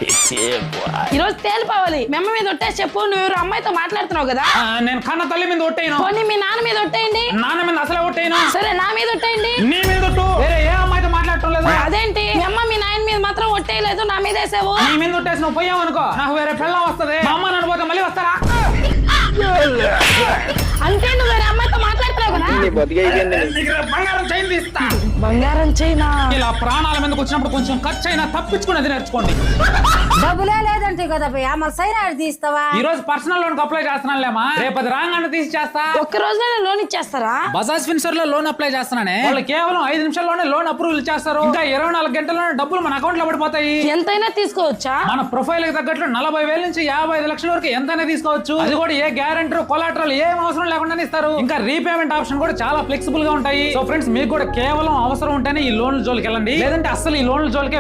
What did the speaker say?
ఈ రోజు తేలిపోవాలి. మెమ్మ మీద ఒట్టేసి చెప్పు. నువ్వు ఎవరు అమ్మాయితో మాట్లాడుతున్నావు కదా. నేను కన్న తల్లి మీద ఒట్టేను. పోనీ మీ నాన్న మీద ఒట్టేయండి. నాన్న మీద అసలే ఒట్టేను. సరే నా మీద ఒట్టేయండి. నీ మీద ఒట్టు. వేరే ఏ అమ్మాయితో మాట్లాడటం లేదు. అదేంటి మీ అమ్మ మీ నాయన మీద మాత్రం ఒట్టేయలేదు, నా మీద వేసావు. నీ మీద ఒట్టేసి నువ్వు పోయావు అనుకో, నాకు వేరే పెళ్ళం వస్తది. మా అమ్మ నన్ను పోతే మళ్ళీ వస్తారా? అంటే నువ్వు వేరే అమ్మాయితో మాట్లాడుతున్నావు కదా. బంగారం చైన్ తీస్తా. బంగారం చైనా. ఇలా ప్రాణాల మీదకి వచ్చినప్పుడు కొంచెం ఖర్చు అయినా తప్పించుకునేది నేర్చుకోండి. డబ్బులే లేదంటే కదా భయ్యా, మళ్ళీ సైన్ తీస్తావా? ఈ రోజు పర్సనల్ లోన్ అప్లై చేస్తున్నానులేమా, రేపు అది రాంగ్ తీసి చేస్తా. ఒక్క రోజులో లోన్ ఇచ్చేస్తారా? బజాజ్ ఫిన్సర్ లో లోన్ అప్లై చేస్తున్నానే, వాళ్ళు కేవలం 5 నిమిషాల్లోనే లోన్ అప్రూవల్ చేస్తారు. ఇంకా 24 గంటల్లోనే డబ్బులు మన అకౌంట్ లో పడిపోతాయి. ఎంతైనా తీసుకోవచ్చా? మన ప్రొఫైల్ కి తగ్గట్లు 40,000 నుంచి 55 లక్షల వరకు ఎంతైనా తీసుకోవచ్చు. అది కూడా ఏ గ్యారెంటీ కొలాటరల్ ఏం అవసరం లేకుండా ఇస్తారు. ఇంకా రీపేమెంట్ ఆప్షన్ కూడా చాలా ఫ్లెక్సిబుల్ గా ఉంటాయి. సో ఫ్రెండ్స్, మీకు కూడా కేవలం అవసరం ఉంటేనే ఈ లోన్ల జోలికి వెళ్ళండి, లేదంటే అసలు ఈ లోన్ల జోలికే